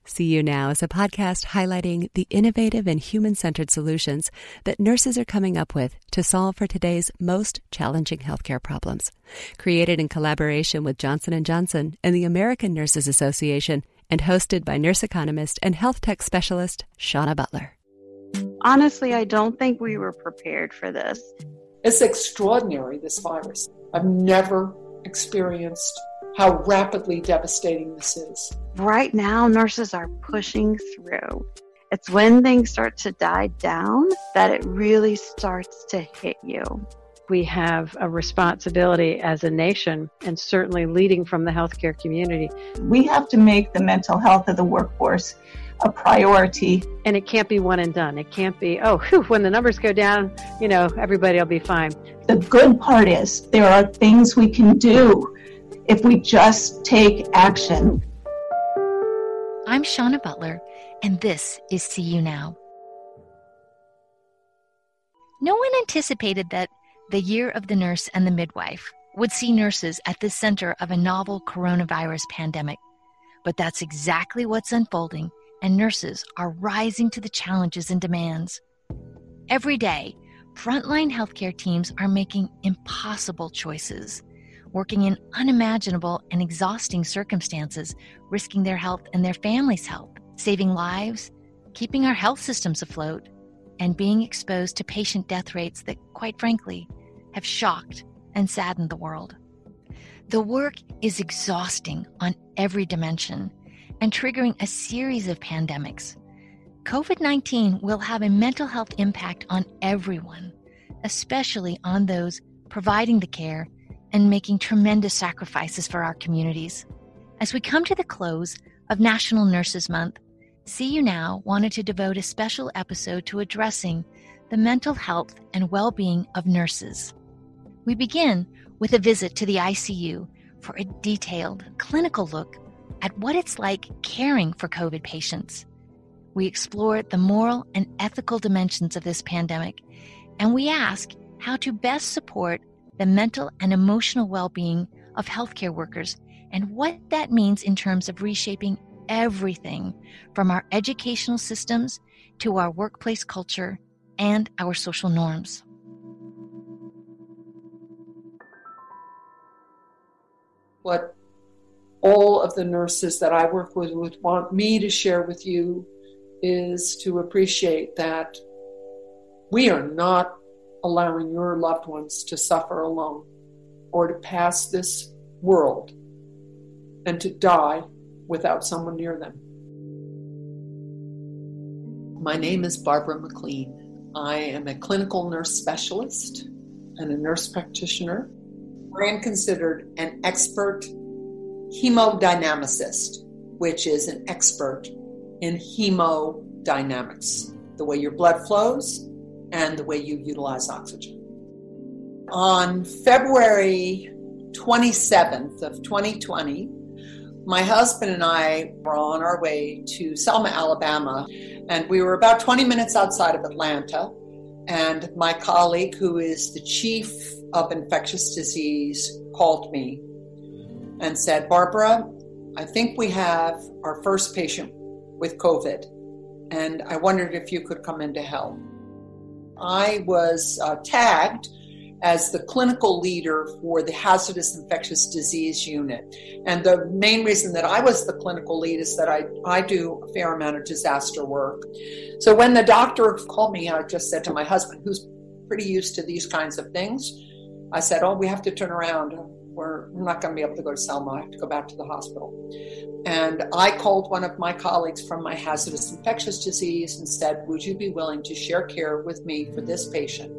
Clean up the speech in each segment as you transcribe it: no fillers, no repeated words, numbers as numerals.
See You Now is a podcast highlighting the innovative and human-centered solutions that nurses are coming up with to solve for today's most challenging healthcare problems. Created in collaboration with Johnson & Johnson and the American Nurses Association and hosted by nurse economist and health tech specialist Shauna Butler. Honestly, I don't think we were prepared for this. It's extraordinary, this virus. I've never experienced how rapidly devastating this is. Right now, nurses are pushing through. It's when things start to die down that it really starts to hit you. We have a responsibility as a nation, and certainly leading from the healthcare community. We have to make the mental health of the workforce a priority. And it can't be one and done. It can't be, when the numbers go down, everybody will be fine. The good part is there are things we can do if we just take action. I'm Shauna Butler, and this is See You Now. No one anticipated that the year of the nurse and the midwife would see nurses at the center of a novel coronavirus pandemic. But that's exactly what's unfolding, and nurses are rising to the challenges and demands. Every day, frontline healthcare teams are making impossible choices, working in unimaginable and exhausting circumstances, risking their health and their families' health, saving lives, keeping our health systems afloat, and being exposed to patient death rates that, quite frankly, have shocked and saddened the world. The work is exhausting on every dimension and triggering a series of pandemics. COVID-19 will have a mental health impact on everyone, especially on those providing the care and making tremendous sacrifices for our communities. As we come to the close of National Nurses Month, See You Now wanted to devote a special episode to addressing the mental health and well-being of nurses. We begin with a visit to the ICU for a detailed clinical look at what it's like caring for COVID patients. We explore the moral and ethical dimensions of this pandemic, and we ask how to best support the mental and emotional well-being of healthcare workers and what that means in terms of reshaping everything from our educational systems to our workplace culture and our social norms. What all of the nurses that I work with would want me to share with you is to appreciate that we are not allowing your loved ones to suffer alone or to pass this world and to die without someone near them. My name is Barbara McLean. I am a clinical nurse specialist and a nurse practitioner. I am considered an expert hemodynamicist, which is an expert in hemodynamics, the way your blood flows and the way you utilize oxygen. On February 27th of 2020, my husband and I were on our way to Selma, Alabama, and we were about 20 minutes outside of Atlanta, and my colleague, who is the chief of infectious disease, called me and said, "Barbara, I think we have our first patient with COVID, and I wondered if you could come in to help." I was tagged as the clinical leader for the hazardous infectious disease unit. And the main reason that I was the clinical lead is that I do a fair amount of disaster work. So when the doctor called me, I just said to my husband, who's pretty used to these kinds of things, I said, we have to turn around. We're not going to be able to go to Selma. I have to go back to the hospital. And I called one of my colleagues from my hazardous infectious disease and said, would you be willing to share care with me for this patient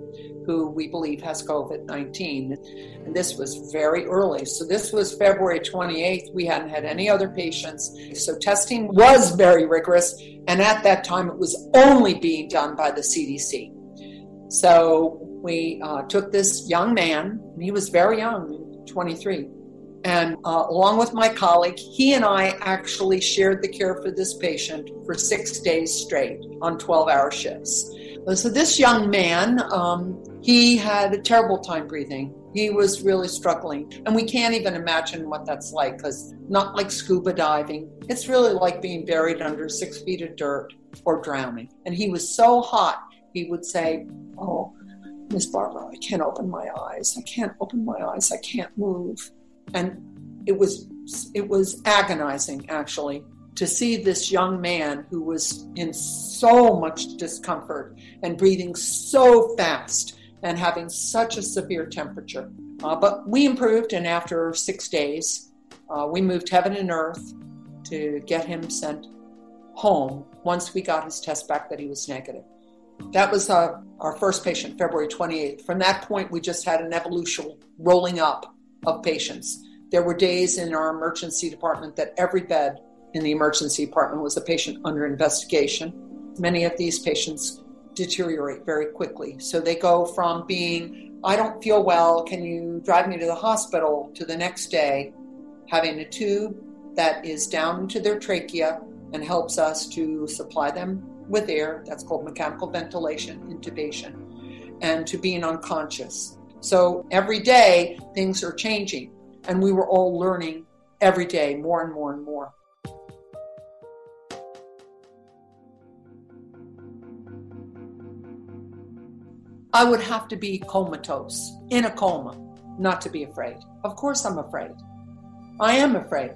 who we believe has COVID-19? And this was very early. So this was February 28th. We hadn't had any other patients. So testing was very rigorous. And at that time, it was only being done by the CDC. So we took this young man, and he was very young, 23. And along with my colleague, he and I actually shared the care for this patient for 6 days straight on 12-hour shifts. So this young man, he had a terrible time breathing. He was really struggling. And we can't even imagine what that's like, because not like scuba diving. It's really like being buried under 6 feet of dirt or drowning. And he was so hot, he would say, "Oh, Miss Barbara, I can't open my eyes. I can't open my eyes. I can't move." And it was agonizing, actually, to see this young man who was in so much discomfort and breathing so fast and having such a severe temperature. But we improved, and after 6 days, we moved heaven and earth to get him sent home once we got his test back that he was negative. That was our first patient, February 28th. From that point, we just had an evolution rolling up of patients. There were days in our emergency department that every bed in the emergency department was a patient under investigation. Many of these patients deteriorate very quickly. So they go from being, "I don't feel well, can you drive me to the hospital," to the next day having a tube that is down into their trachea and helps us to supply them with air. That's called mechanical ventilation, intubation, and to being unconscious. So every day things are changing, and we were all learning every day more and more and more. I would have to be comatose, in a coma, not to be afraid. Of course I'm afraid. I am afraid.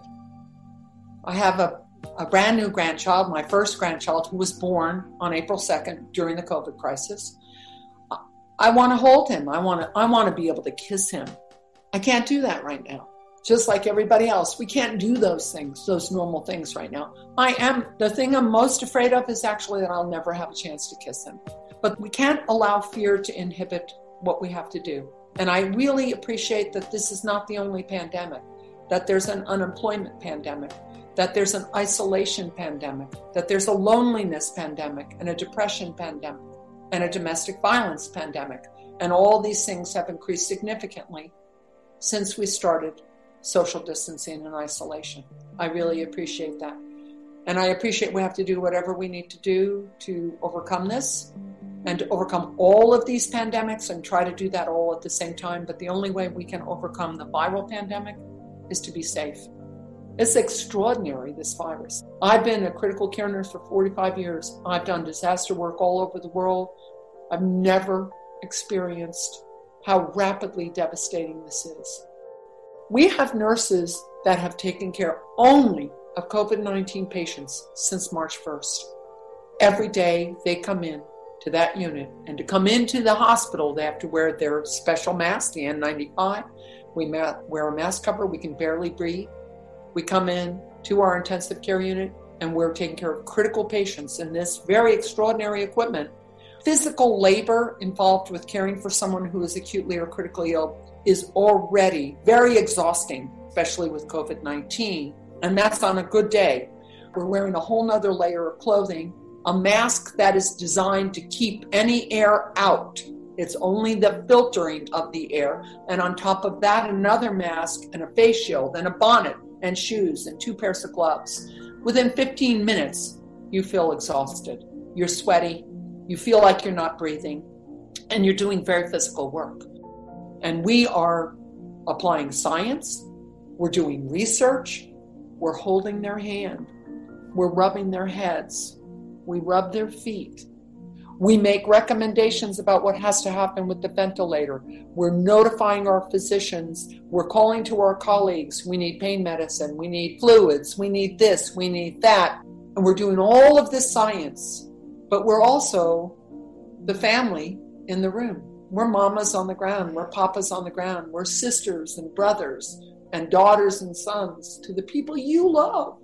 I have a brand new grandchild, my first grandchild, who was born on April 2nd during the COVID crisis. I want to hold him. I want to be able to kiss him. I can't do that right now. Just like everybody else, we can't do those things, those normal things right now. The thing I'm most afraid of is actually that I'll never have a chance to kiss him. But we can't allow fear to inhibit what we have to do. And I really appreciate that this is not the only pandemic, that there's an unemployment pandemic, that there's an isolation pandemic, that there's a loneliness pandemic and a depression pandemic and a domestic violence pandemic. And all these things have increased significantly since we started social distancing and isolation. I really appreciate that. And I appreciate we have to do whatever we need to do to overcome this and to overcome all of these pandemics and try to do that all at the same time. But the only way we can overcome the viral pandemic is to be safe. It's extraordinary, this virus. I've been a critical care nurse for 45 years. I've done disaster work all over the world. I've never experienced how rapidly devastating this is. We have nurses that have taken care only of COVID-19 patients since March 1st. Every day they come in to that unit, and to come into the hospital, they have to wear their special mask, the N95. We wear a mask cover. We can barely breathe. We come in to our intensive care unit, and we're taking care of critical patients in this very extraordinary equipment. Physical labor involved with caring for someone who is acutely or critically ill is already very exhausting, especially with COVID-19. And that's on a good day. We're wearing a whole nother layer of clothing, a mask that is designed to keep any air out. It's only the filtering of the air. And on top of that, another mask and a face shield and a bonnet and shoes and 2 pairs of gloves. Within 15 minutes, you feel exhausted. You're sweaty. You feel like you're not breathing. And you're doing very physical work. And we are applying science. We're doing research. We're holding their hand. We're rubbing their heads. We rub their feet. We make recommendations about what has to happen with the ventilator. We're notifying our physicians. We're calling to our colleagues. We need pain medicine. We need fluids. We need this. We need that. And we're doing all of this science. But we're also the family in the room. We're mamas on the ground. We're papas on the ground. We're sisters and brothers and daughters and sons to the people you love.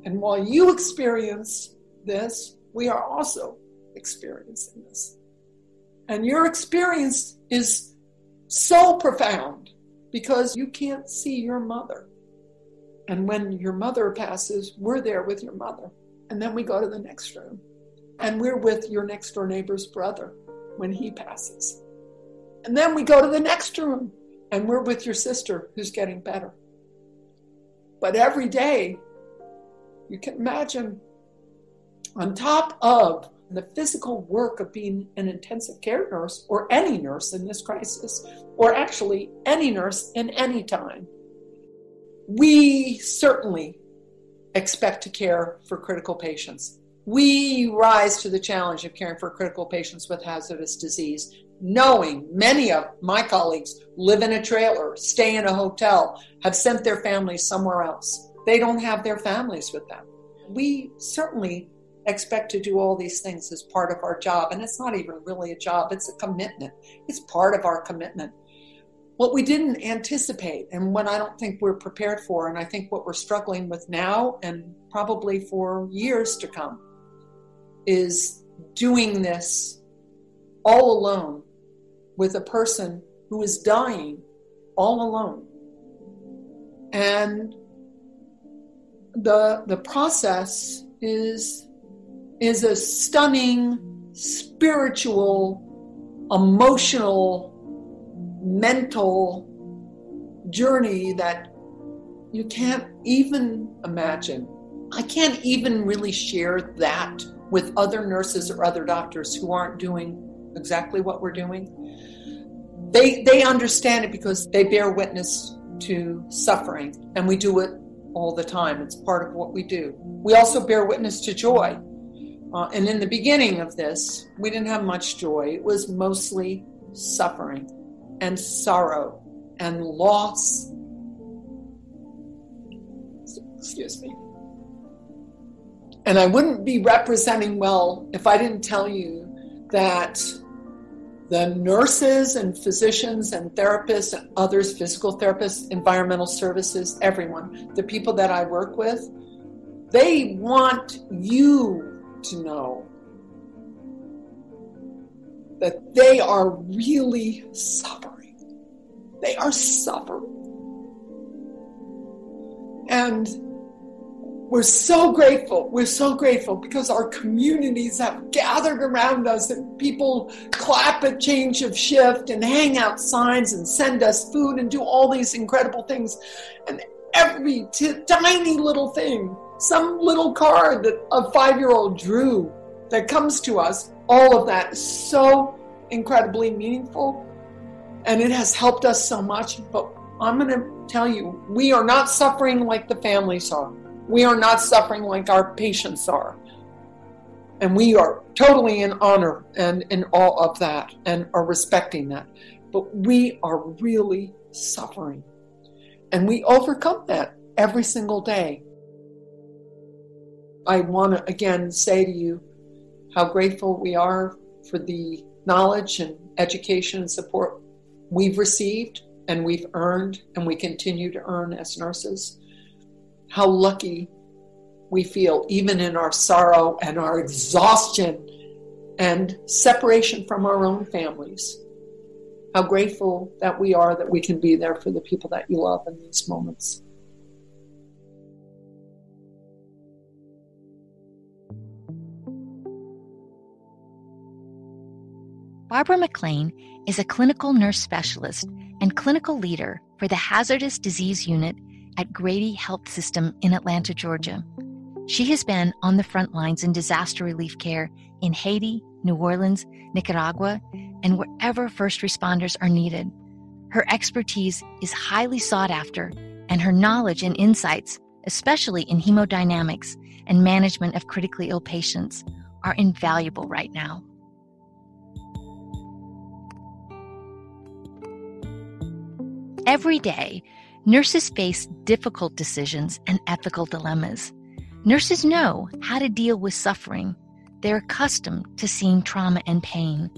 And while you experience this, we are also experiencing this. And your experience is so profound because you can't see your mother. And when your mother passes, we're there with your mother. And then we go to the next room. And we're with your next door neighbor's brother when he passes. And then we go to the next room. And we're with your sister who's getting better. But every day, you can imagine, on top of The physical work of being an intensive care nurse, or any nurse in this crisis, or actually any nurse in any time. We certainly expect to care for critical patients. We rise to the challenge of caring for critical patients with hazardous disease, knowing many of my colleagues live in a trailer, stay in a hotel, have sent their families somewhere else. They don't have their families with them. We certainly expect to do all these things as part of our job, and it's not even really a job, it's a commitment. It's part of our commitment. What we didn't anticipate, and what I don't think we're prepared for, and I think what we're struggling with now and probably for years to come, is doing this all alone with a person who is dying all alone. And the process is a stunning, spiritual, emotional, mental journey that you can't even imagine. I can't even really share that with other nurses or other doctors who aren't doing exactly what we're doing. They understand it because they bear witness to suffering, and we do it all the time. It's part of what we do. We also bear witness to joy. And in the beginning of this, we didn't have much joy. It was mostly suffering and sorrow and loss. Excuse me. And I wouldn't be representing well if I didn't tell you that the nurses and physicians and therapists and others, physical therapists, environmental services, everyone, the people that I work with, they want you to know that they are really suffering. They are suffering. And we're so grateful. We're so grateful because our communities have gathered around us, and people clap at change of shift and hang out signs and send us food and do all these incredible things. And every tiny little thing, some little card that a 5-year-old drew that comes to us, all of that is so incredibly meaningful. And it has helped us so much. But I'm going to tell you, we are not suffering like the families are. We are not suffering like our patients are. And we are totally in honor and in awe of that and are respecting that. But we are really suffering. And we overcome that every single day. I want to again say to you how grateful we are for the knowledge and education and support we've received and we've earned and we continue to earn as nurses. How lucky we feel even in our sorrow and our exhaustion and separation from our own families. How grateful that we are that we can be there for the people that you love in these moments. Barbara McLean is a clinical nurse specialist and clinical leader for the Hazardous Disease Unit at Grady Health System in Atlanta, Georgia. She has been on the front lines in disaster relief care in Haiti, New Orleans, Nicaragua, and wherever first responders are needed. Her expertise is highly sought after, and her knowledge and insights, especially in hemodynamics and management of critically ill patients, are invaluable right now. Every day, nurses face difficult decisions and ethical dilemmas. Nurses know how to deal with suffering. They're accustomed to seeing trauma and pain.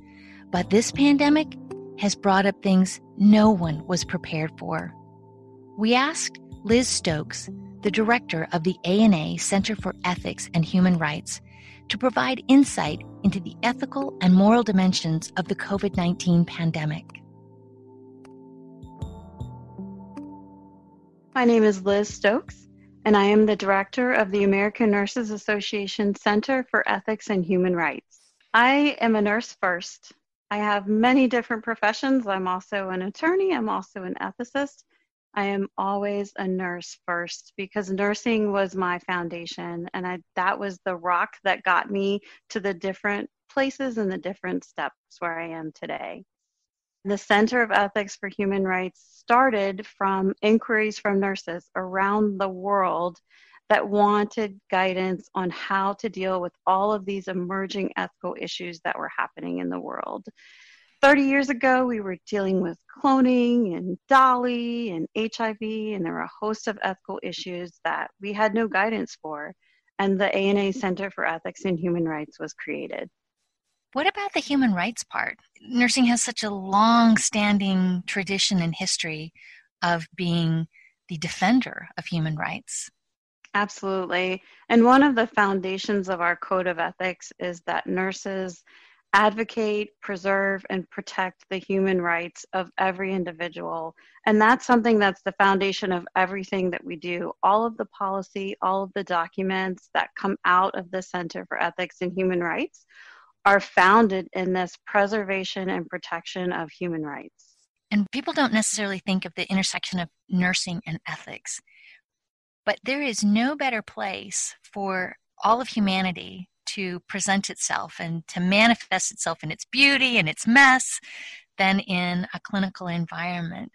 But this pandemic has brought up things no one was prepared for. We asked Liz Stokes, the director of the ANA Center for Ethics and Human Rights, to provide insight into the ethical and moral dimensions of the COVID-19 pandemic. My name is Liz Stokes, and I am the director of the American Nurses Association Center for Ethics and Human Rights. I am a nurse first. I have many different professions. I'm also an attorney. I'm also an ethicist. I am always a nurse first because nursing was my foundation, and that was the rock that got me to the different places and the different steps where I am today. The Center of Ethics for Human Rights started from inquiries from nurses around the world that wanted guidance on how to deal with all of these emerging ethical issues that were happening in the world. 30 years ago, we were dealing with cloning and Dolly and HIV, and there were a host of ethical issues that we had no guidance for, and the ANA Center for Ethics and Human Rights was created. What about the human rights part? Nursing has such a long-standing tradition and history of being the defender of human rights. Absolutely. And one of the foundations of our code of ethics is that nurses advocate, preserve, and protect the human rights of every individual. And that's something that's the foundation of everything that we do. All of the policy, all of the documents that come out of the Center for Ethics and Human Rights are founded in this preservation and protection of human rights. And people don't necessarily think of the intersection of nursing and ethics, but there is no better place for all of humanity to present itself and to manifest itself in its beauty and its mess than in a clinical environment.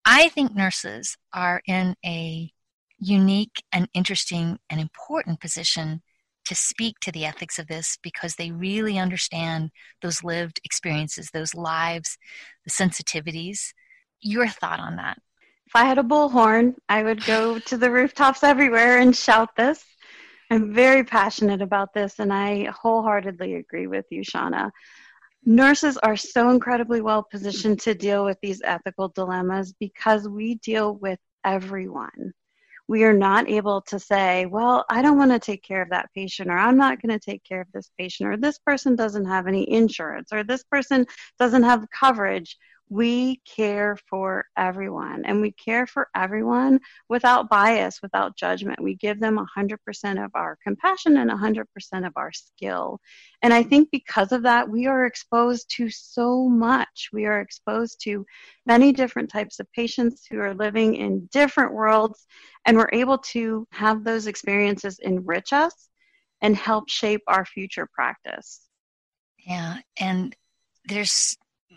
I think nurses are in a unique and interesting and important position to speak to the ethics of this because they really understand those lived experiences, those lives, the sensitivities. Your thought on that? If I had a bullhorn, I would go to the rooftops everywhere and shout this. I'm very passionate about this, and I wholeheartedly agree with you, Shauna. Nurses are so incredibly well positioned to deal with these ethical dilemmas because we deal with everyone. We are not able to say, well, I don't want to take care of that patient, or I'm not going to take care of this patient, or this person doesn't have any insurance, or this person doesn't have coverage. We care for everyone, and we care for everyone without bias, without judgment. We give them 100% of our compassion and 100% of our skill. And I think because of that, we are exposed to so much. We are exposed to many different types of patients who are living in different worlds, and we're able to have those experiences enrich us and help shape our future practice. Yeah, and there's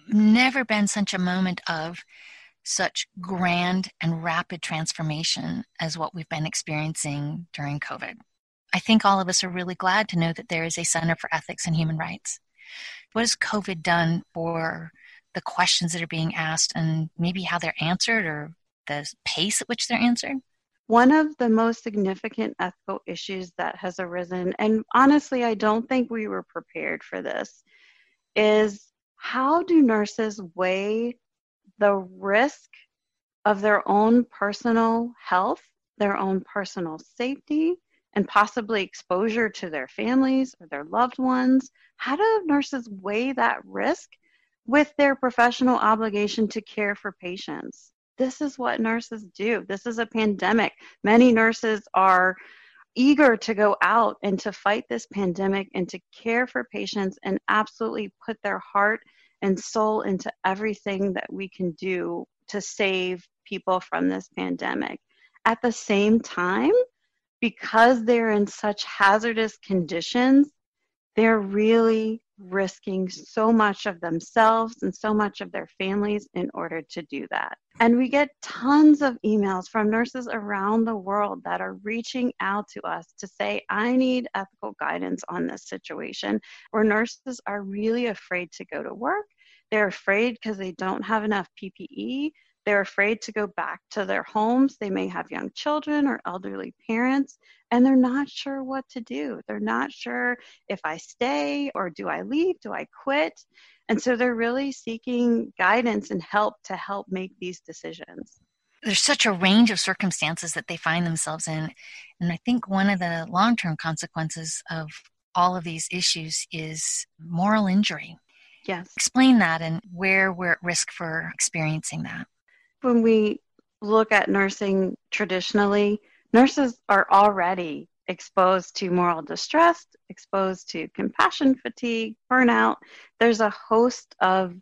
never been such a moment of such grand and rapid transformation as what we've been experiencing during COVID. I think all of us are really glad to know that there is a Center for Ethics and Human Rights. What has COVID done for the questions that are being asked and maybe how they're answered or the pace at which they're answered? One of the most significant ethical issues that has arisen, and honestly, I don't think we were prepared for this, is how do nurses weigh the risk of their own personal health, their own personal safety, and possibly exposure to their families or their loved ones? How do nurses weigh that risk with their professional obligation to care for patients? This is what nurses do. This is a pandemic. Many nurses are eager to go out and to fight this pandemic and to care for patients and absolutely put their heart and soul into everything that we can do to save people from this pandemic. At the same time, because they're in such hazardous conditions, they're really risking so much of themselves and so much of their families in order to do that. And we get tons of emails from nurses around the world that are reaching out to us to say, I need ethical guidance on this situation, where nurses are really afraid to go to work. They're afraid because they don't have enough PPE. They're afraid to go back to their homes. They may have young children or elderly parents, and they're not sure what to do. They're not sure if I stay or do I leave, do I quit? And so they're really seeking guidance and help to help make these decisions. There's such a range of circumstances that they find themselves in. And I think one of the long-term consequences of all of these issues is moral injury. Yes. Explain that and where we're at risk for experiencing that. When we look at nursing traditionally, nurses are already exposed to moral distress, exposed to compassion fatigue, burnout. There's a host of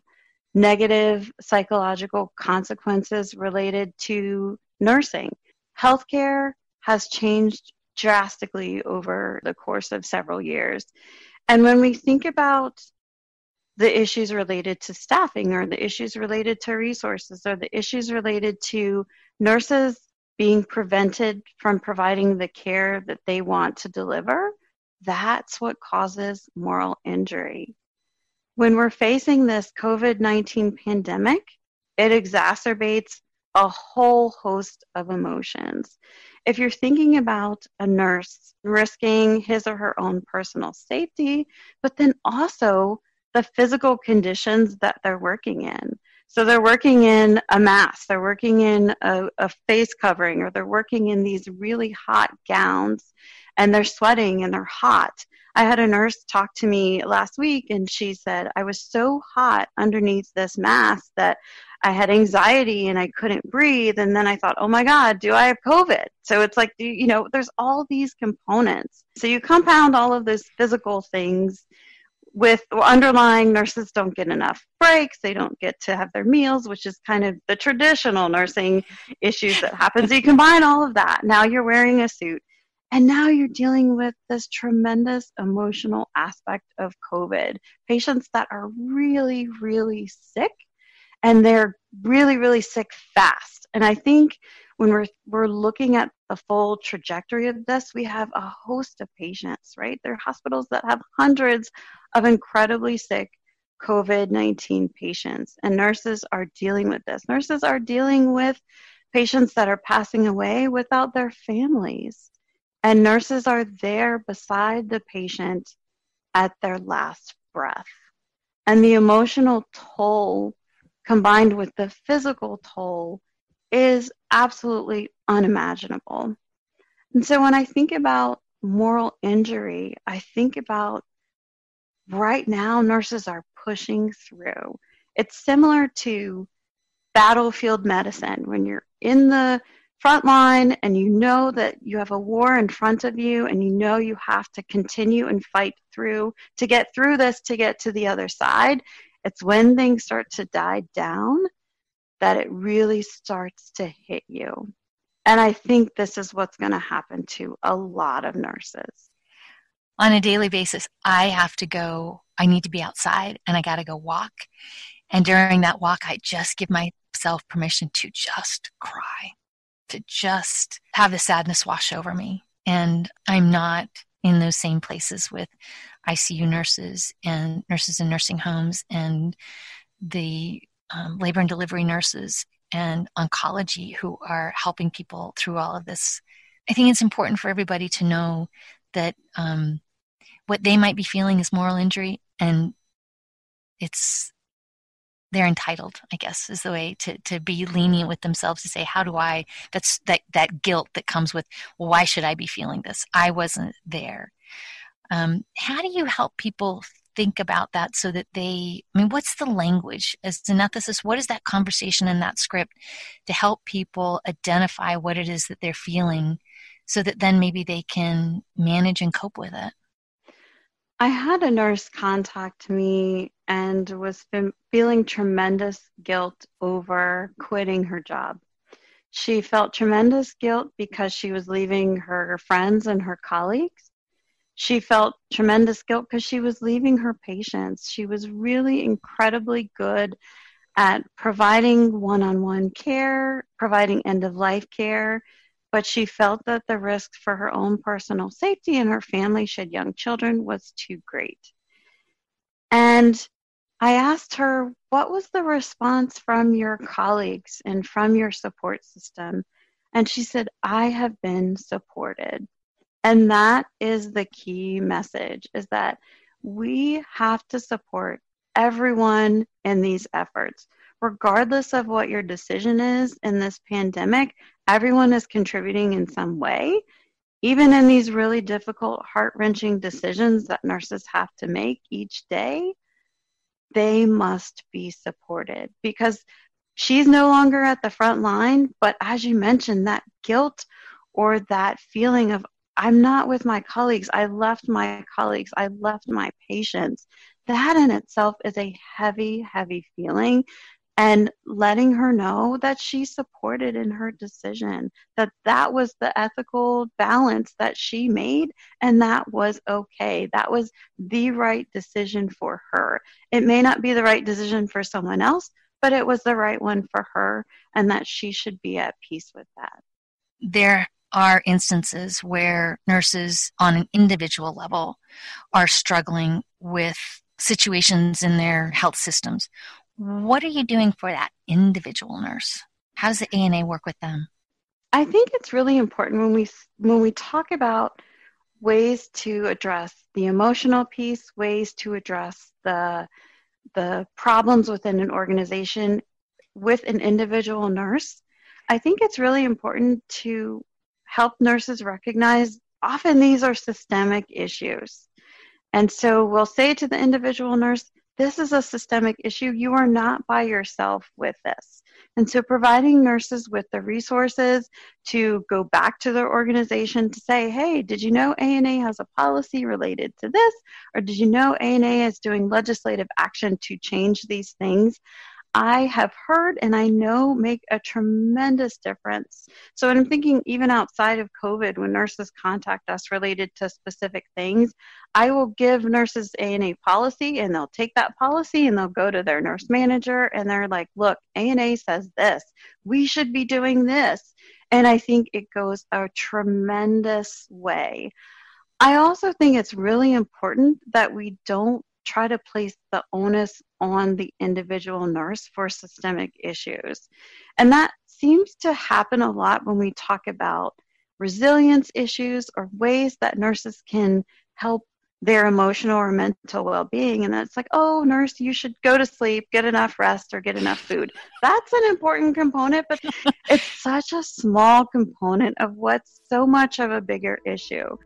negative psychological consequences related to nursing. Healthcare has changed drastically over the course of several years. And when we think about the issues related to staffing, or the issues related to resources, or the issues related to nurses being prevented from providing the care that they want to deliver, that's what causes moral injury. When we're facing this COVID-19 pandemic, it exacerbates a whole host of emotions. If you're thinking about a nurse risking his or her own personal safety, but then also the physical conditions that they're working in. So they're working in a mask, they're working in a face covering, or they're working in these really hot gowns, and they're sweating and they're hot. I had a nurse talk to me last week, and she said, I was so hot underneath this mask that I had anxiety and I couldn't breathe. And then I thought, oh my God, do I have COVID? So it's like, there's all these components. So you compound all of those physical things with underlying nurses don't get enough breaks. They don't get to have their meals, which is kind of the traditional nursing issues that happen. So you combine all of that. Now you're wearing a suit. And now you're dealing with this tremendous emotional aspect of COVID. Patients that are really, really sick, and they're really, really sick fast. And I think when we're looking at the full trajectory of this, we have a host of patients, right? There are hospitals that have hundreds of incredibly sick COVID-19 patients, and nurses are dealing with this. Nurses are dealing with patients that are passing away without their families. And nurses are there beside the patient at their last breath. And the emotional toll combined with the physical toll is absolutely unimaginable. And so when I think about moral injury, I think about right now nurses are pushing through. It's similar to battlefield medicine. When you're in the front line and you know that you have a war in front of you, and you know you have to continue and fight through to get through this, to get to the other side, it's when things start to die down that it really starts to hit you. And I think this is what's going to happen to a lot of nurses. On a daily basis, I need to be outside, and I got to go walk. And during that walk, I just give myself permission to just cry, to just have the sadness wash over me. And I'm not in those same places with ICU nurses and nurses in nursing homes and the labor and delivery nurses and oncology who are helping people through all of this. I think it's important for everybody to know that what they might be feeling is moral injury, and they're entitled, I guess, is the way to be lenient with themselves, to say, how do I, that guilt that comes with, well, why should I be feeling this? I wasn't there. How do you help people think about that so that what's the language as an ethicist? What is that conversation in that script to help people identify what it is that they're feeling so that then maybe they can manage and cope with it? I had a nurse contact me and was feeling tremendous guilt over quitting her job. She felt tremendous guilt because she was leaving her friends and her colleagues. She felt tremendous guilt because she was leaving her patients. She was really incredibly good at providing one-on-one care, providing end-of-life care, but she felt that the risk for her own personal safety and her family, she had young children, was too great. And I asked her, what was the response from your colleagues and from your support system? And she said, I have been supported. And that is the key message, is that we have to support everyone in these efforts. Regardless of what your decision is in this pandemic, everyone is contributing in some way. Even in these really difficult, heart-wrenching decisions that nurses have to make each day, they must be supported, because she's no longer at the front line. But as you mentioned, that guilt or that feeling of, I'm not with my colleagues, I left my colleagues, I left my patients, that in itself is a heavy, heavy feeling. And letting her know that she's supported in her decision, that that was the ethical balance that she made, and that was okay. That was the right decision for her. It may not be the right decision for someone else, but it was the right one for her, and that she should be at peace with that. There are instances where nurses on an individual level are struggling with situations in their health systems. What are you doing for that individual nurse? How does the ANA work with them? I think it's really important when we talk about ways to address the emotional piece, ways to address the problems within an organization with an individual nurse. I think it's really important to help nurses recognize often these are systemic issues. And so we'll say to the individual nurse, this is a systemic issue. You are not by yourself with this. And so providing nurses with the resources to go back to their organization to say, hey, did you know ANA has a policy related to this? Or did you know ANA is doing legislative action to change these things? I have heard and I know make a tremendous difference. So I'm thinking even outside of COVID, when nurses contact us related to specific things, I will give nurses ANA policy, and they'll take that policy and they'll go to their nurse manager and they're like, look, ANA says this, we should be doing this. And I think it goes a tremendous way. I also think it's really important that we don't try to place the onus on the individual nurse for systemic issues. And that seems to happen a lot when we talk about resilience issues or ways that nurses can help their emotional or mental well-being. And that's like, oh, nurse, you should go to sleep, get enough rest, or get enough food. That's an important component, but it's such a small component of what's so much of a bigger issue.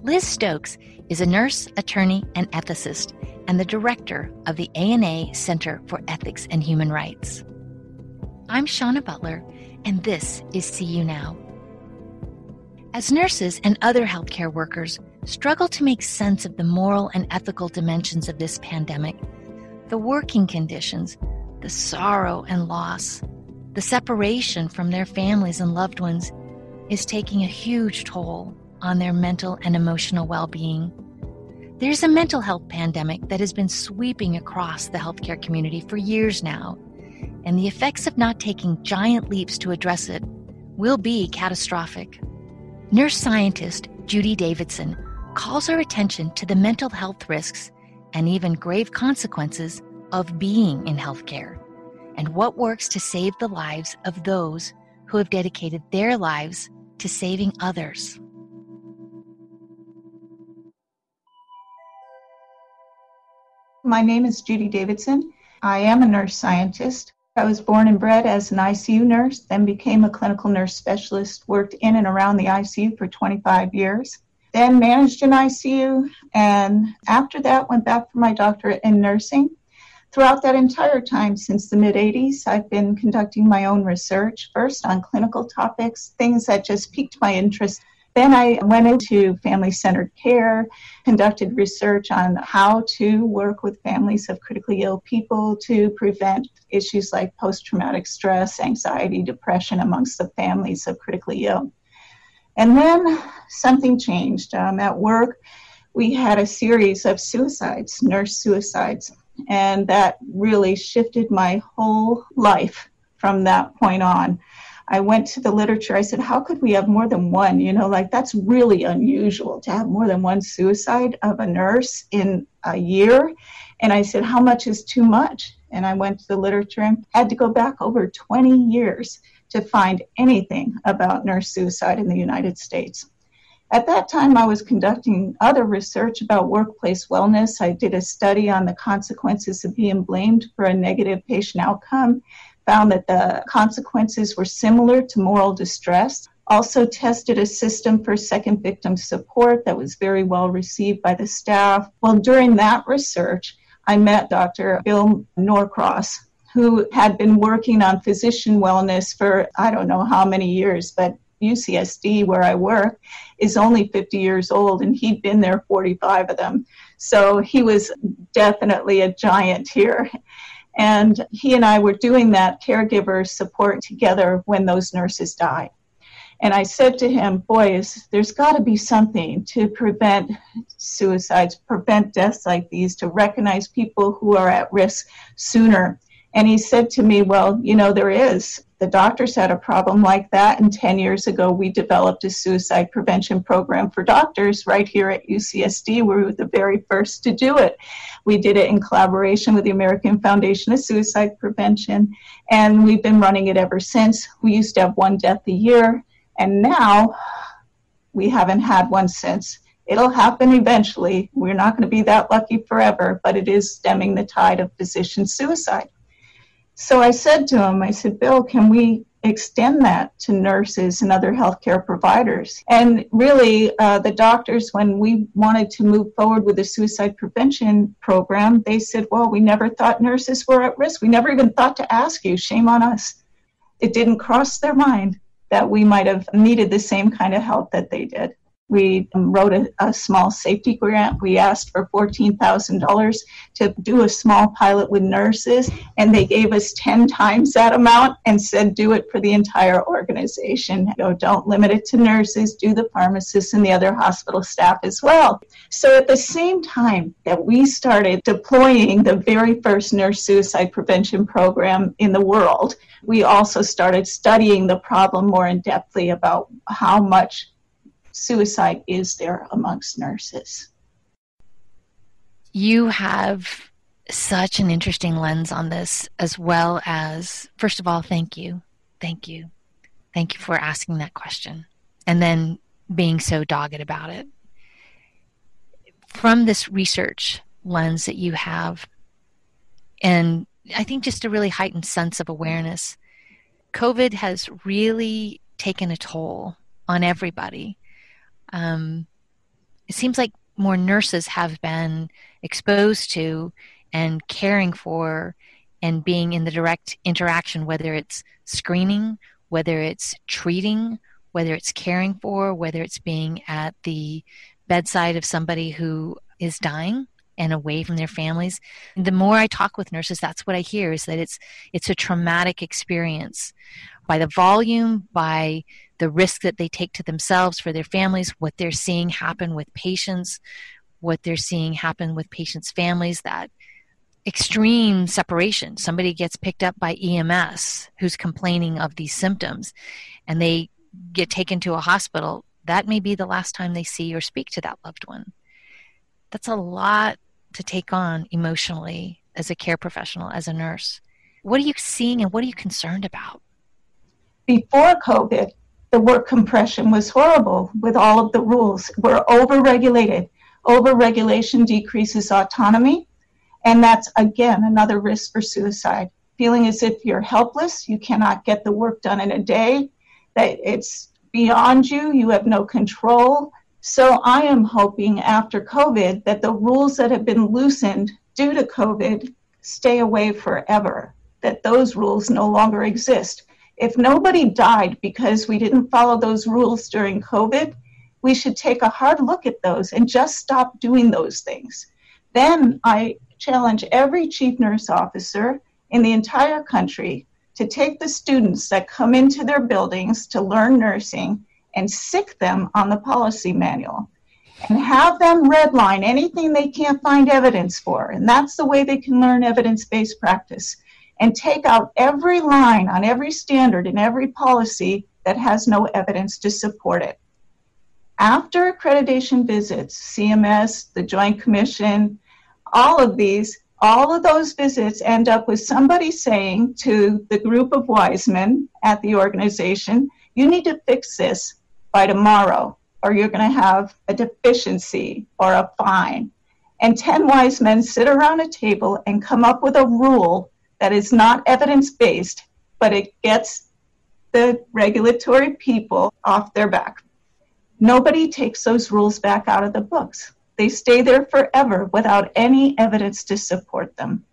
Liz Stokes is a nurse, attorney, and ethicist, and the director of the ANA Center for Ethics and Human Rights. I'm Shauna Butler, and this is See You Now. As nurses and other healthcare workers struggle to make sense of the moral and ethical dimensions of this pandemic, the working conditions, the sorrow and loss, the separation from their families and loved ones is taking a huge toll on their mental and emotional well-being. There's a mental health pandemic that has been sweeping across the healthcare community for years now, and the effects of not taking giant leaps to address it will be catastrophic. Nurse scientist Judy Davidson calls our attention to the mental health risks and even grave consequences of being in healthcare, and what works to save the lives of those who have dedicated their lives to saving others. My name is Judy Davidson. I am a nurse scientist. I was born and bred as an ICU nurse, then became a clinical nurse specialist, worked in and around the ICU for 25 years, then managed an ICU, and after that went back for my doctorate in nursing. Throughout that entire time, since the mid-'80s, I've been conducting my own research, first on clinical topics, things that just piqued my interest. Then I went into family-centered care, conducted research on how to work with families of critically ill people to prevent issues like post-traumatic stress, anxiety, depression amongst the families of critically ill. And then something changed. At work, we had a series of suicides, nurse suicides, and that really shifted my whole life from that point on. I went to the literature. I said, how could we have more than one? That's really unusual to have more than one suicide of a nurse in a year. And I said, how much is too much? And I went to the literature and had to go back over 20 years to find anything about nurse suicide in the United States. At that time, I was conducting other research about workplace wellness. I did a study on the consequences of being blamed for a negative patient outcome, found that the consequences were similar to moral distress. Also tested a system for second victim support that was very well received by the staff. Well, during that research, I met Dr. Bill Norcross, who had been working on physician wellness for I don't know how many years, but UCSD, where I work, is only 50 years old, and he'd been there 45 of them. So he was definitely a giant here. And he and I were doing that caregiver support together when those nurses died. And I said to him, boys, there's got to be something to prevent suicides, prevent deaths like these, to recognize people who are at risk sooner. And he said to me, well, there is. The doctors had a problem like that. And 10 years ago, we developed a suicide prevention program for doctors right here at UCSD. We were the very first to do it. We did it in collaboration with the American Foundation of Suicide Prevention. And we've been running it ever since. We used to have one death a year. And now we haven't had one since. It'll happen eventually. We're not going to be that lucky forever, but it is stemming the tide of physician suicide. So I said to him, Bill, can we extend that to nurses and other healthcare providers? And really, the doctors, when we wanted to move forward with the suicide prevention program, they said, well, we never thought nurses were at risk. We never even thought to ask you. Shame on us. It didn't cross their mind that we might have needed the same kind of help that they did. We wrote a small safety grant. We asked for $14,000 to do a small pilot with nurses, and they gave us 10 times that amount and said, do it for the entire organization. Don't limit it to nurses, do the pharmacists and the other hospital staff as well. So at the same time that we started deploying the very first nurse suicide prevention program in the world, we also started studying the problem more in-depthly about how much suicide is there amongst nurses. You have such an interesting lens on this, as well as, first of all, thank you. Thank you. Thank you for asking that question and then being so dogged about it. From this research lens that you have, and I think just a really heightened sense of awareness, COVID has really taken a toll on everybody. It seems like more nurses have been exposed to and caring for and being in the direct interaction, whether it's screening, whether it's treating, whether it's caring for, whether it's being at the bedside of somebody who is dying and away from their families. And the more I talk with nurses, that's what I hear, is that it's a traumatic experience by the volume, by the risk that they take to themselves, for their families, what they're seeing happen with patients, what they're seeing happen with patients' families, that extreme separation. Somebody gets picked up by EMS who's complaining of these symptoms, and they get taken to a hospital. That may be the last time they see or speak to that loved one. That's a lot to take on emotionally as a care professional, as a nurse. What are you seeing and what are you concerned about? Before COVID, the work compression was horrible with all of the rules. We're overregulated. Overregulation decreases autonomy, and that's, again, another risk for suicide. Feeling as if you're helpless, you cannot get the work done in a day, that it's beyond you, you have no control. So I am hoping after COVID that the rules that have been loosened due to COVID stay away forever, that those rules no longer exist. If nobody died because we didn't follow those rules during COVID, we should take a hard look at those and just stop doing those things. Then I challenge every chief nurse officer in the entire country to take the students that come into their buildings to learn nursing and sick them on the policy manual and have them redline anything they can't find evidence for. And that's the way they can learn evidence-based practice. And take out every line on every standard in every policy that has no evidence to support it. After accreditation visits, CMS, the Joint Commission, all of those visits end up with somebody saying to the group of wise men at the organization, you need to fix this by tomorrow, or you're going to have a deficiency or a fine. And 10 wise men sit around a table and come up with a rule that is not evidence-based, but it gets the regulatory people off their back. Nobody takes those rules back out of the books. They stay there forever without any evidence to support them.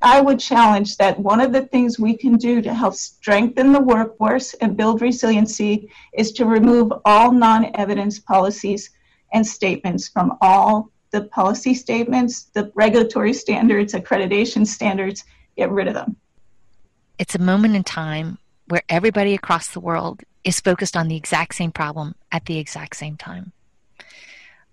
I would challenge that one of the things we can do to help strengthen the workforce and build resiliency is to remove all non-evidence policies and statements from all the policy statements, the regulatory standards, accreditation standards. Get rid of them. It's a moment in time where everybody across the world is focused on the exact same problem at the exact same time.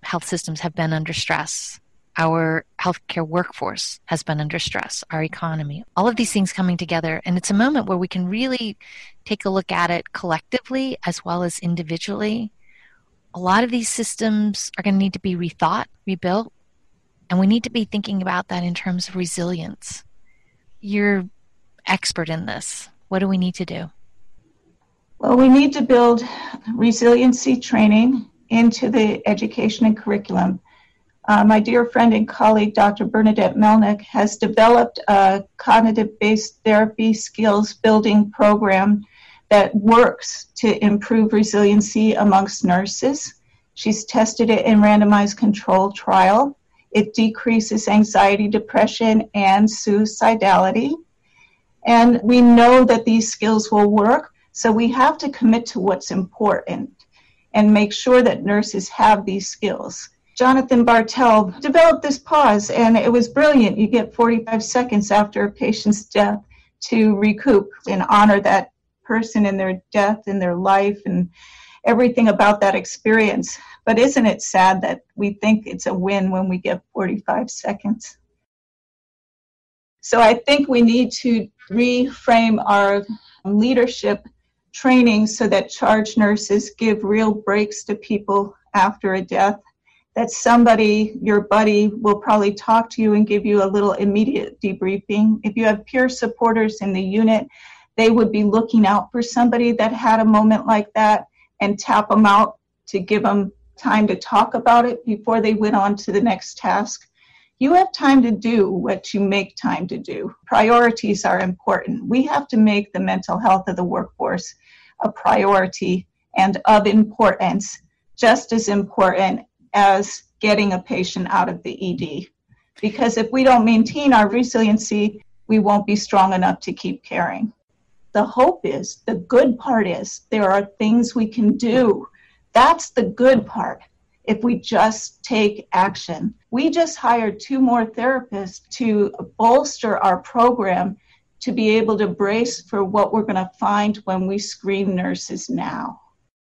Health systems have been under stress. Our healthcare workforce has been under stress, our economy, all of these things coming together. And it's a moment where we can really take a look at it collectively as well as individually. A lot of these systems are going to need to be rethought, rebuilt, and we need to be thinking about that in terms of resilience. You're expert in this. What do we need to do? Well, we need to build resiliency training into the education and curriculum. My dear friend and colleague, Dr. Bernadette Melnick, has developed a cognitive-based therapy skills building program that works to improve resiliency amongst nurses. She's tested it in randomized controlled trial. It decreases anxiety, depression, and suicidality. And we know that these skills will work, so we have to commit to what's important and make sure that nurses have these skills. Jonathan Bartel developed this pause, and it was brilliant. You get 45 seconds after a patient's death to recoup and honor that person in their death and their life and everything about that experience. But isn't it sad that we think it's a win when we get 45 seconds? So I think we need to reframe our leadership training so that charge nurses give real breaks to people after a death, that somebody, your buddy, will probably talk to you and give you a little immediate debriefing. If you have peer supporters in the unit, they would be looking out for somebody that had a moment like that and tap them out to give them time to talk about it before they went on to the next task. You have time to do what you make time to do. Priorities are important. We have to make the mental health of the workforce a priority and of importance, just as important as getting a patient out of the ED. Because if we don't maintain our resiliency, we won't be strong enough to keep caring. The hope is, the good part is, there are things we can do. That's the good part. If we just take action. We just hired 2 more therapists to bolster our program to be able to brace for what we're going to find when we screen nurses now.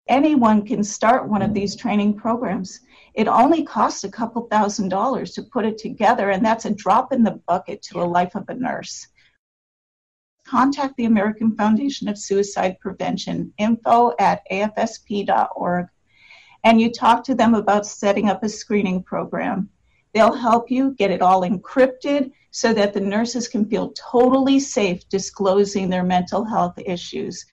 Anyone can start one of these training programs. It only costs a couple $1,000s to put it together, and that's a drop in the bucket to a life of a nurse. Contact the American Foundation of Suicide Prevention, info@afsp.org, and you talk to them about setting up a screening program. They'll help you get it all encrypted so that the nurses can feel totally safe disclosing their mental health issues.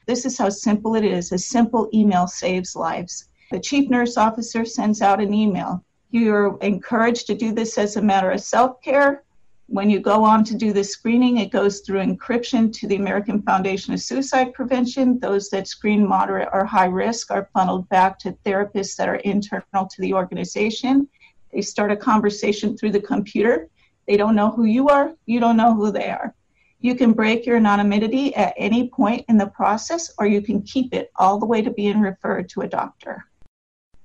This is how simple it is. A simple email saves lives. The chief nurse officer sends out an email. You're encouraged to do this as a matter of self-care. When you go on to do the screening, it goes through encryption to the American Foundation of Suicide Prevention. Those that screen moderate or high risk are funneled back to therapists that are internal to the organization. They start a conversation through the computer. They don't know who you are. You don't know who they are. You can break your anonymity at any point in the process, or you can keep it all the way to being referred to a doctor.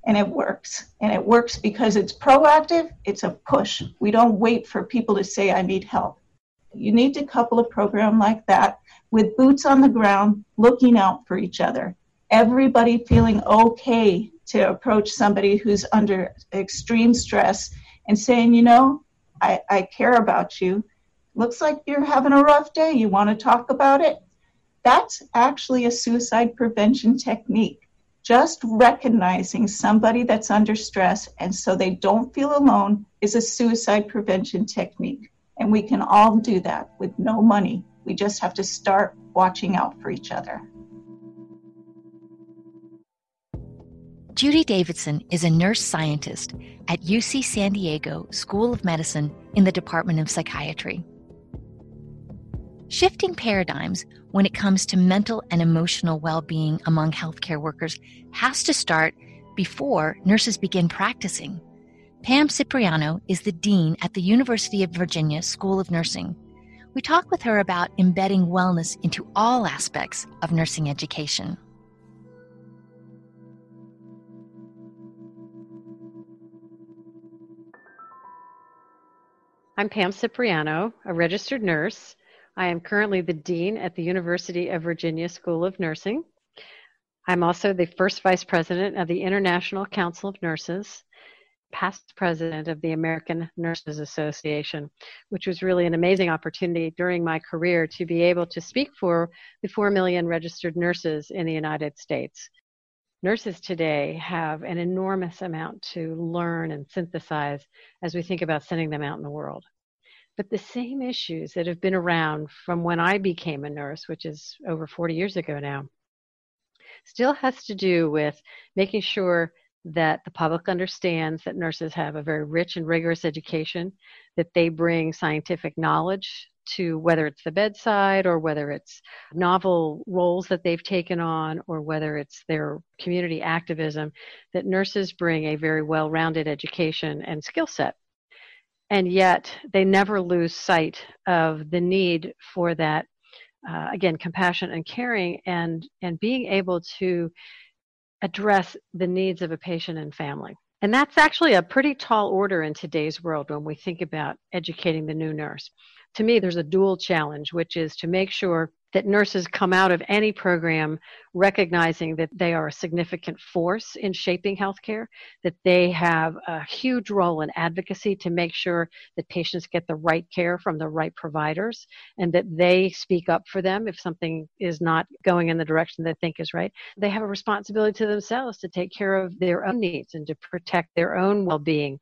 And it works. And it works because it's proactive. It's a push. We don't wait for people to say, I need help. You need to couple a program like that with boots on the ground, looking out for each other. Everybody feeling okay to approach somebody who's under extreme stress and saying, you know, I care about you. Looks like you're having a rough day. You want to talk about it? That's actually a suicide prevention technique. Just recognizing somebody that's under stress and so they don't feel alone is a suicide prevention technique. And we can all do that with no money. We just have to start watching out for each other. Judy Davidson is a nurse scientist at UC San Diego School of Medicine in the Department of Psychiatry. Shifting paradigms when it comes to mental and emotional well-being among healthcare workers has to start before nurses begin practicing. Pam Cipriano is the dean at the University of Virginia School of Nursing. We talk with her about embedding wellness into all aspects of nursing education. I'm Pam Cipriano, a registered nurse. I am currently the Dean at the University of Virginia School of Nursing. I'm also the first Vice President of the International Council of Nurses, past President of the American Nurses Association, which was really an amazing opportunity during my career to be able to speak for the 4 million registered nurses in the United States. Nurses today have an enormous amount to learn and synthesize as we think about sending them out in the world. But the same issues that have been around from when I became a nurse, which is over 40 years ago now, still has to do with making sure that the public understands that nurses have a very rich and rigorous education, that they bring scientific knowledge to whether it's the bedside or whether it's novel roles that they've taken on or whether it's their community activism, that nurses bring a very well-rounded education and skill set. And yet they never lose sight of the need for that, again, compassion and caring and being able to address the needs of a patient and family. And that's actually a pretty tall order in today's world when we think about educating the new nurse. To me, there's a dual challenge, which is to make sure that nurses come out of any program recognizing that they are a significant force in shaping healthcare, that they have a huge role in advocacy to make sure that patients get the right care from the right providers and that they speak up for them if something is not going in the direction they think is right. They have a responsibility to themselves to take care of their own needs and to protect their own well-being.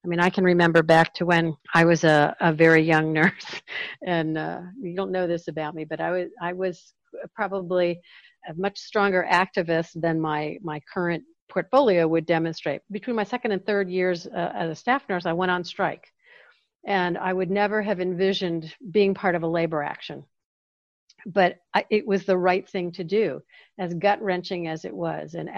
I mean, I can remember back to when I was a very young nurse, and you don't know this about me, but I was probably a much stronger activist than my current portfolio would demonstrate. Between my second and third years as a staff nurse, I went on strike, and I would never have envisioned being part of a labor action. But it was the right thing to do, as gut-wrenching as it was. And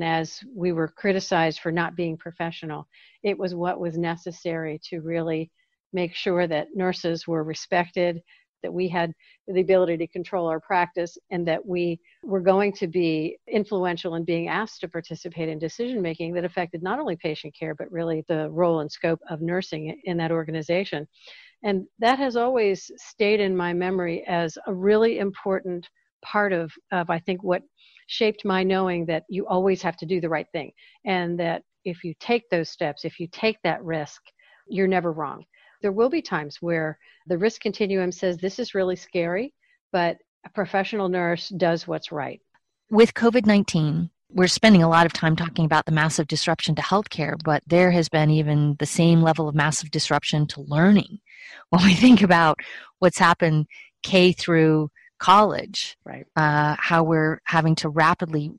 as we were criticized for not being professional, it was what was necessary to really make sure that nurses were respected, that we had the ability to control our practice, and that we were going to be influential in being asked to participate in decision-making that affected not only patient care, but really the role and scope of nursing in that organization. And that has always stayed in my memory as a really important part of I think, what shaped my knowing that you always have to do the right thing. And that if you take those steps, if you take that risk, you're never wrong. There will be times where the risk continuum says this is really scary, but a professional nurse does what's right. With COVID-19, we're spending a lot of time talking about the massive disruption to healthcare, but there has been even the same level of massive disruption to learning. When we think about what's happened K through college, right? How we're having to rapidly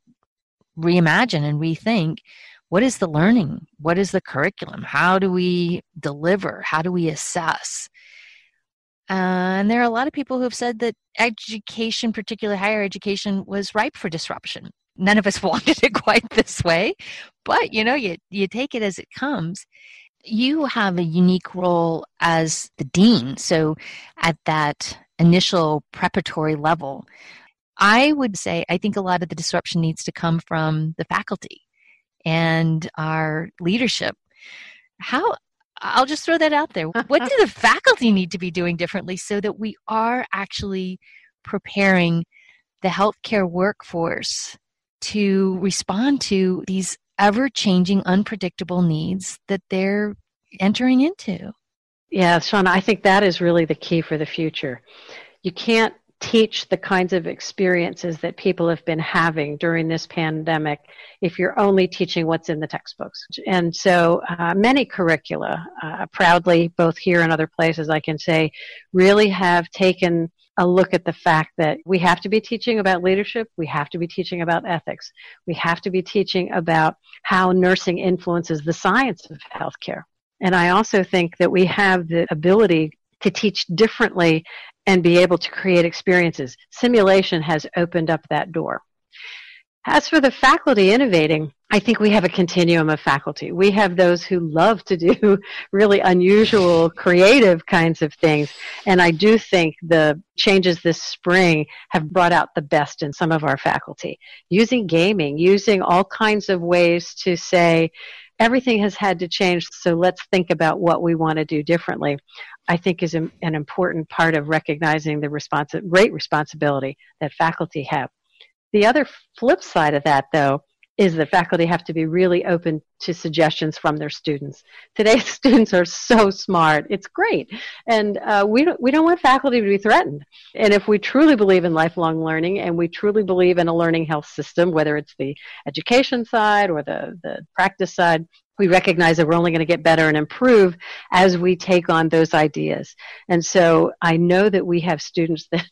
reimagine and rethink what is the learning, what is the curriculum, how do we deliver, how do we assess? And there are a lot of people who have said that education, particularly higher education, was ripe for disruption. None of us wanted it quite this way, but you take it as it comes. You have a unique role as the dean. So at that initial preparatory level, I would say I think a lot of the disruption needs to come from the faculty and our leadership. I'll just throw that out there. What do the faculty need to be doing differently so that we are actually preparing the healthcare workforce to respond to these ever-changing, unpredictable needs that they're entering into? Yeah, Shauna, I think that is really the key for the future. You can't teach the kinds of experiences that people have been having during this pandemic if you're only teaching what's in the textbooks. And so many curricula, proudly, both here and other places, I can say, really have taken a look at the fact that we have to be teaching about leadership, we have to be teaching about ethics, we have to be teaching about how nursing influences the science of healthcare. And I also think that we have the ability to teach differently and be able to create experiences. Simulation has opened up that door. As for the faculty innovating, I think we have a continuum of faculty. We have those who love to do really unusual, creative kinds of things. And I do think the changes this spring have brought out the best in some of our faculty. Using gaming, using all kinds of ways to say, everything has had to change, so let's think about what we want to do differently, I think is an important part of recognizing the great responsibility that faculty have. The other flip side of that, though, is that faculty have to be really open to suggestions from their students. Today's students are so smart. It's great. And we don't want faculty to be threatened. And if we truly believe in lifelong learning and we truly believe in a learning health system, whether it's the education side or the practice side, we recognize that we're only going to get better and improve as we take on those ideas. And so I know that we have students that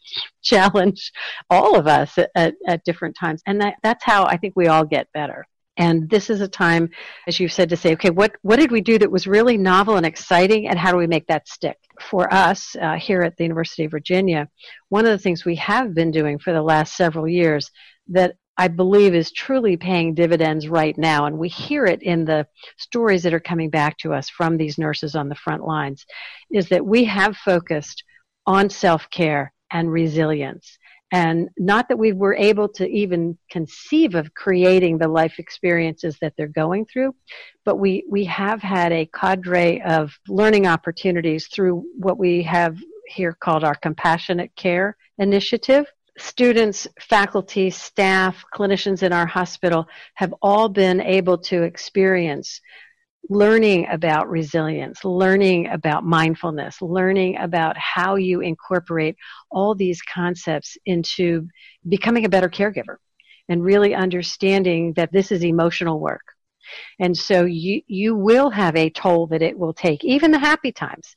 challenge all of us at different times. And that's how I think we all get better. And this is a time, as you've said, to say, okay, what did we do that was really novel and exciting, and how do we make that stick? For us here at the University of Virginia, one of the things we have been doing for the last several years that I believe is truly paying dividends right now, and we hear it in the stories that are coming back to us from these nurses on the front lines, is that we have focused on self-care and resilience. And not that we were able to even conceive of creating the life experiences that they're going through, but we have had a cadre of learning opportunities through what we have here called our Compassionate Care Initiative. Students, faculty, staff, clinicians in our hospital have all been able to experience learning about resilience, learning about mindfulness, learning about how you incorporate all these concepts into becoming a better caregiver and really understanding that this is emotional work. And so you will have a toll that it will take, even the happy times.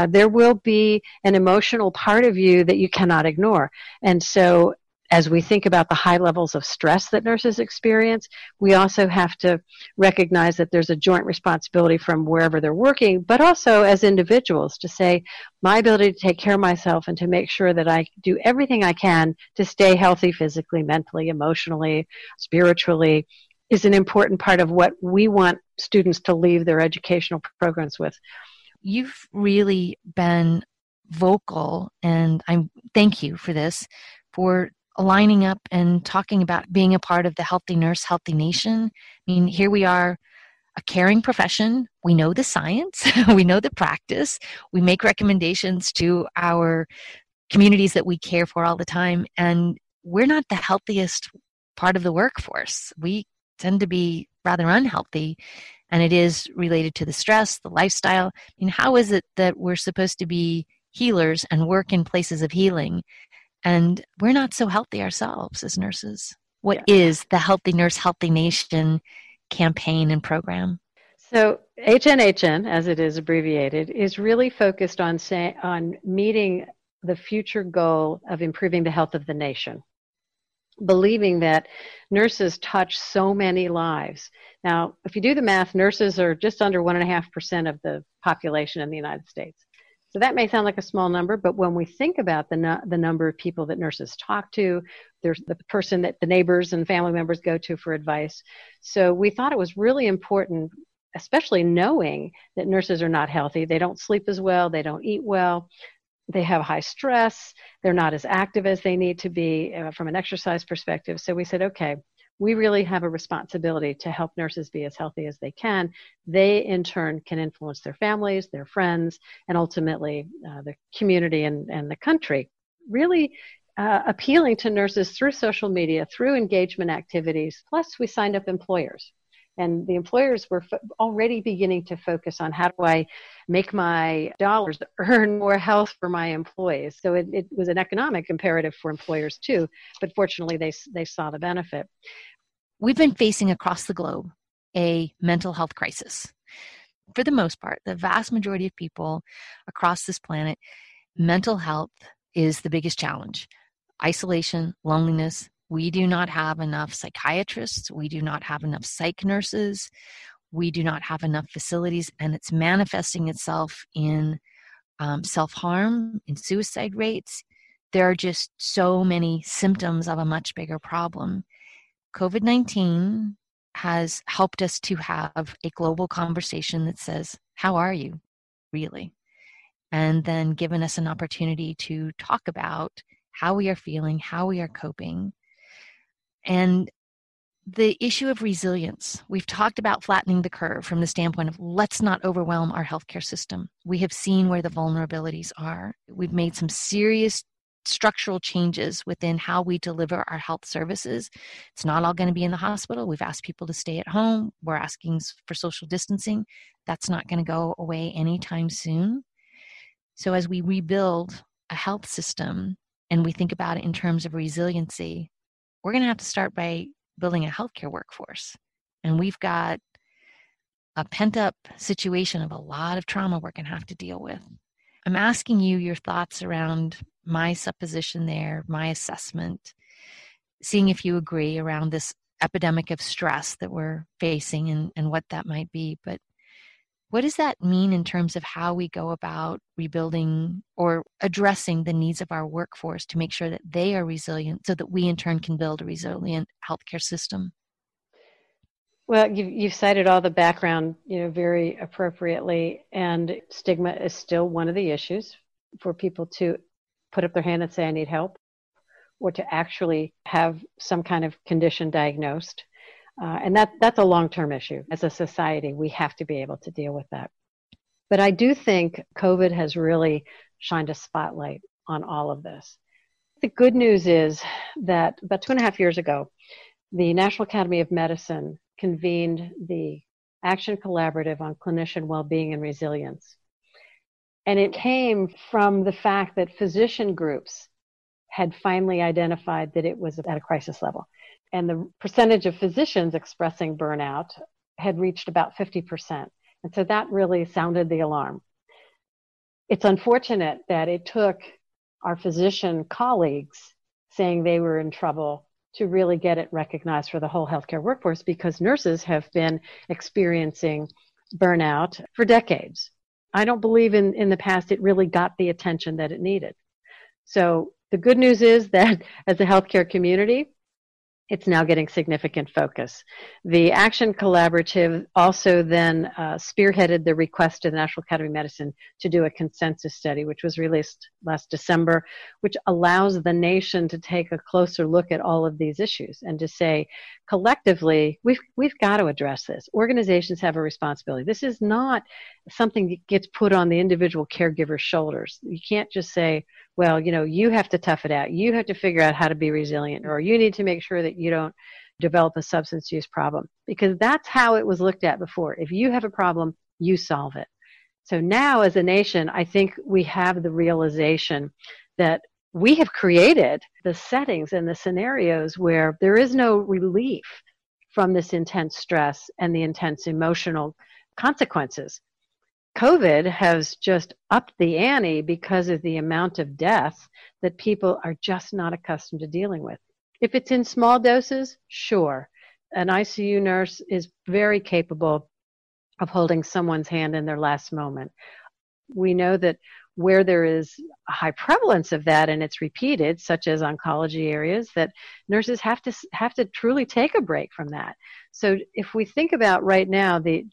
There will be an emotional part of you that you cannot ignore. And so as we think about the high levels of stress that nurses experience, we also have to recognize that there's a joint responsibility from wherever they're working, but also as individuals to say, my ability to take care of myself and to make sure that I do everything I can to stay healthy physically, mentally, emotionally, spiritually, is an important part of what we want students to leave their educational programs with. You've really been vocal, and I thank you for this, for aligning up and talking about being a part of the Healthy Nurse, Healthy Nation. I mean, here we are, a caring profession. We know the science, we know the practice, we make recommendations to our communities that we care for all the time, and we're not the healthiest part of the workforce. We tend to be rather unhealthy, and it is related to the stress, the lifestyle. I mean, how is it that we're supposed to be healers and work in places of healing, and we're not so healthy ourselves as nurses? What is the Healthy Nurse, Healthy Nation campaign and program? So HNHN, as it is abbreviated, is really focused on meeting the future goal of improving the health of the nation, believing that nurses touch so many lives. Now, if you do the math, nurses are just under 1.5% of the population in the United States. So that may sound like a small number, but when we think about the number of people that nurses talk to, there's the person that the neighbors and family members go to for advice. So we thought it was really important, especially knowing that nurses are not healthy. They don't sleep as well. They don't eat well. They have high stress. They're not as active as they need to be from an exercise perspective. So we said, okay, we really have a responsibility to help nurses be as healthy as they can. They, in turn, can influence their families, their friends, and ultimately the community and the country. Really appealing to nurses through social media, through engagement activities. Plus, we signed up employers. And the employers were already beginning to focus on how do I make my dollars earn more health for my employees. So it was an economic imperative for employers too, but fortunately they saw the benefit. We've been facing across the globe a mental health crisis. For the most part, the vast majority of people across this planet, mental health is the biggest challenge. Isolation, loneliness. We do not have enough psychiatrists. We do not have enough psych nurses. We do not have enough facilities, and it's manifesting itself in self-harm, in suicide rates. There are just so many symptoms of a much bigger problem. COVID-19 has helped us to have a global conversation that says, how are you really? And then given us an opportunity to talk about how we are feeling, how we are coping. And the issue of resilience, we've talked about flattening the curve from the standpoint of let's not overwhelm our healthcare system. We have seen where the vulnerabilities are. We've made some serious structural changes within how we deliver our health services. It's not all going to be in the hospital. We've asked people to stay at home. We're asking for social distancing. That's not going to go away anytime soon. So as we rebuild a health system and we think about it in terms of resiliency, we're going to have to start by building a healthcare workforce. And we've got a pent-up situation of a lot of trauma we're going to have to deal with. I'm asking you your thoughts around my supposition there, my assessment, seeing if you agree around this epidemic of stress that we're facing and what that might be. But what does that mean in terms of how we go about rebuilding or addressing the needs of our workforce to make sure that they are resilient so that we in turn can build a resilient healthcare system? Well, you've cited all the background, very appropriately, and stigma is still one of the issues for people to put up their hand and say, I need help, or to actually have some kind of condition diagnosed. And that's a long-term issue. As a society, we have to be able to deal with that. But I do think COVID has really shined a spotlight on all of this. The good news is that about 2.5 years ago, the National Academy of Medicine convened the Action Collaborative on Clinician Wellbeing and Resilience. And it came from the fact that physician groups had finally identified that it was at a crisis level. And the percentage of physicians expressing burnout had reached about 50%. And so that really sounded the alarm. It's unfortunate that it took our physician colleagues saying they were in trouble to really get it recognized for the whole healthcare workforce, because nurses have been experiencing burnout for decades. I don't believe in the past it really got the attention that it needed. So the good news is that as a healthcare community, it's now getting significant focus. The Action Collaborative also then spearheaded the request to the National Academy of Medicine to do a consensus study, which was released last December, which allows the nation to take a closer look at all of these issues and to say, collectively, we've got to address this. Organizations have a responsibility. This is not something that gets put on the individual caregiver's shoulders. You can't just say, well, you have to tough it out. You have to figure out how to be resilient, or you need to make sure that you don't develop a substance use problem, because that's how it was looked at before. If you have a problem, you solve it. So now as a nation, I think we have the realization that we have created the settings and the scenarios where there is no relief from this intense stress and the intense emotional consequences. COVID has just upped the ante because of the amount of death that people are just not accustomed to dealing with. If it's in small doses, sure. An ICU nurse is very capable of holding someone's hand in their last moment. We know that where there is a high prevalence of that and it's repeated, such as oncology areas, that nurses have to truly take a break from that. So if we think about right now, the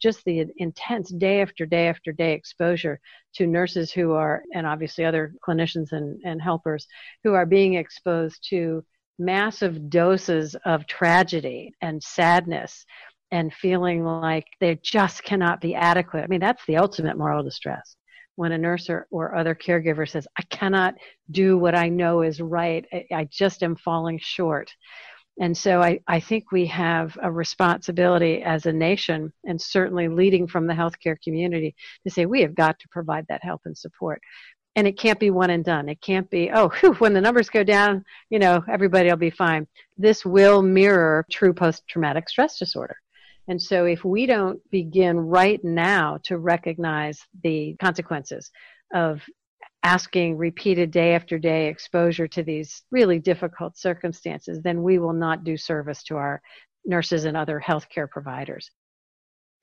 intense day after day after day exposure to nurses who are, and obviously other clinicians and helpers who are being exposed to massive doses of tragedy and sadness and feeling like they just cannot be adequate. I mean, that's the ultimate moral distress. When a nurse or other caregiver says, I cannot do what I know is right, I just am falling short. And so I think we have a responsibility as a nation, and certainly leading from the healthcare community, to say we have got to provide that help and support. And it can't be one and done. It can't be, when the numbers go down, everybody will be fine. This will mirror true post-traumatic stress disorder. And so if we don't begin right now to recognize the consequences of asking repeated day after day exposure to these really difficult circumstances, then we will not do service to our nurses and other healthcare providers.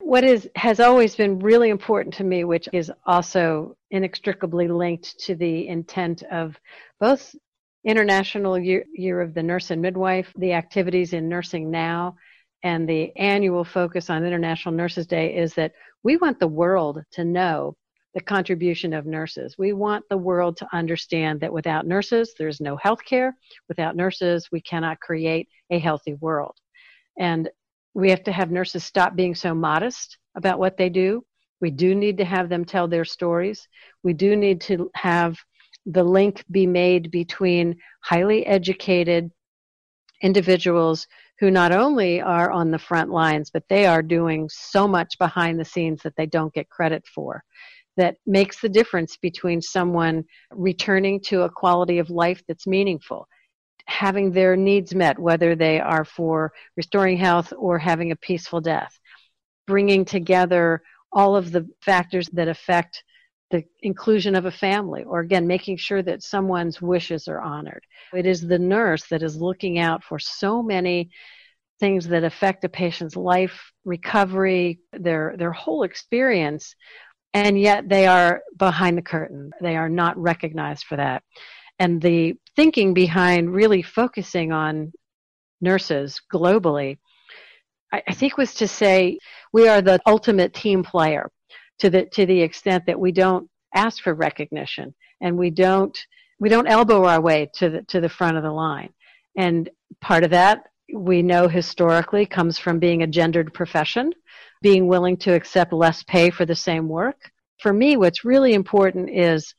What has always been really important to me, which is also inextricably linked to the intent of both International Year of the Nurse and Midwife, the activities in Nursing Now, and the annual focus on International Nurses Day is that we want the world to know the contribution of nurses. We want the world to understand that without nurses, there's no health care. Without nurses, we cannot create a healthy world. And we have to have nurses stop being so modest about what they do. We do need to have them tell their stories. We do need to have the link be made between highly educated individuals who not only are on the front lines, but they are doing so much behind the scenes that they don't get credit for. That makes the difference between someone returning to a quality of life that's meaningful, having their needs met, whether they are for restoring health or having a peaceful death, bringing together all of the factors that affect the inclusion of a family, or again, making sure that someone's wishes are honored. It is the nurse that is looking out for so many things that affect a patient's life, recovery, their whole experience, and yet they are behind the curtain. They are not recognized for that. And the thinking behind really focusing on nurses globally, I think was to say we are the ultimate team player. To the extent that we don't ask for recognition and we don't elbow our way to the front of the line. And part of that, we know historically, comes from being a gendered profession, being willing to accept less pay for the same work. For me, what's really important is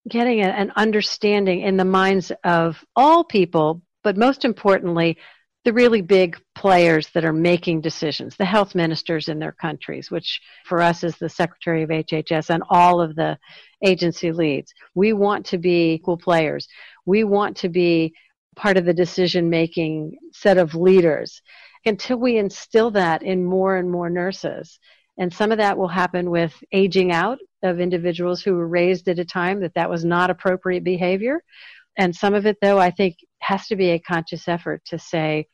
getting an understanding in the minds of all people, but most importantly, the really big players that are making decisions, the health ministers in their countries, which for us is the Secretary of HHS and all of the agency leads. We want to be equal players. We want to be part of the decision-making set of leaders until we instill that in more and more nurses. And some of that will happen with aging out of individuals who were raised at a time that was not appropriate behavior. And some of it, though, I think has to be a conscious effort to say,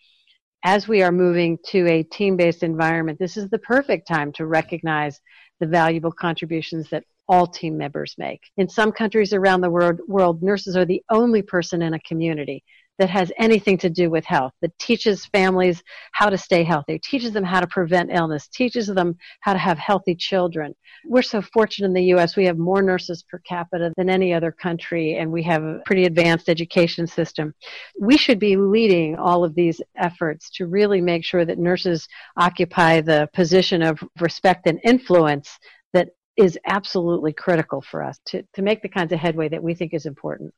as we are moving to a team-based environment, this is the perfect time to recognize the valuable contributions that all team members make. In some countries around the world, nurses are the only person in a community that has anything to do with health, that teaches families how to stay healthy, teaches them how to prevent illness, teaches them how to have healthy children. We're so fortunate in the U.S. We have more nurses per capita than any other country, and we have a pretty advanced education system. We should be leading all of these efforts to really make sure that nurses occupy the position of respect and influence that is absolutely critical for us to make the kinds of headway that we think is important.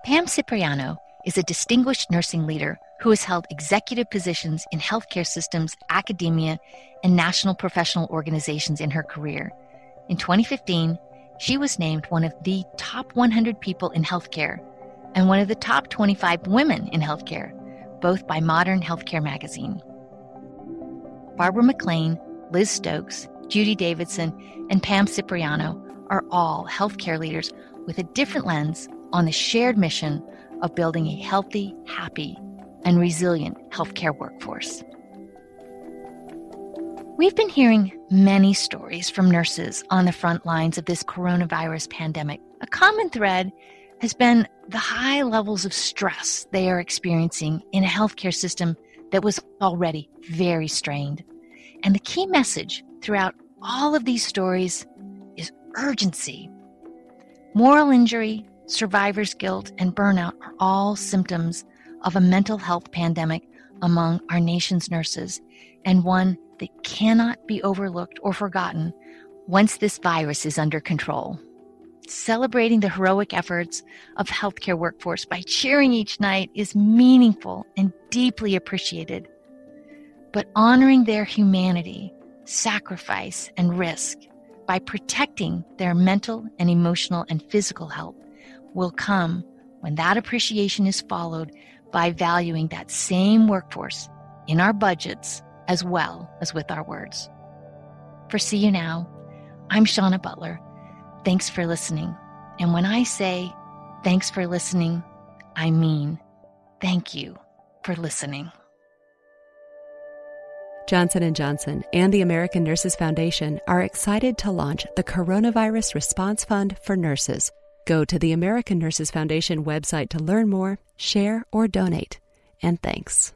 Pam Cipriano is a distinguished nursing leader who has held executive positions in healthcare systems, academia, and national professional organizations in her career. In 2015, she was named one of the top 100 people in healthcare and one of the top 25 women in healthcare, both by Modern Healthcare magazine. Barbara McLean, Liz Stokes, Judy Davidson, and Pam Cipriano are all healthcare leaders with a different lens on the shared mission of building a healthy, happy, and resilient healthcare workforce. We've been hearing many stories from nurses on the front lines of this coronavirus pandemic. A common thread has been the high levels of stress they are experiencing in a healthcare system that was already very strained. And the key message throughout all of these stories is urgency. Moral injury, survivor's guilt, and burnout are all symptoms of a mental health pandemic among our nation's nurses, and one that cannot be overlooked or forgotten once this virus is under control. Celebrating the heroic efforts of the healthcare workforce by cheering each night is meaningful and deeply appreciated. But honoring their humanity, sacrifice, and risk by protecting their mental and emotional and physical health will come when that appreciation is followed by valuing that same workforce in our budgets as well as with our words. For See You Now, I'm Shauna Butler. Thanks for listening. And when I say thanks for listening, I mean thank you for listening. Johnson & Johnson and the American Nurses Foundation are excited to launch the Coronavirus Response Fund for Nurses. Go to the American Nurses Foundation website to learn more, share, or donate. And thanks.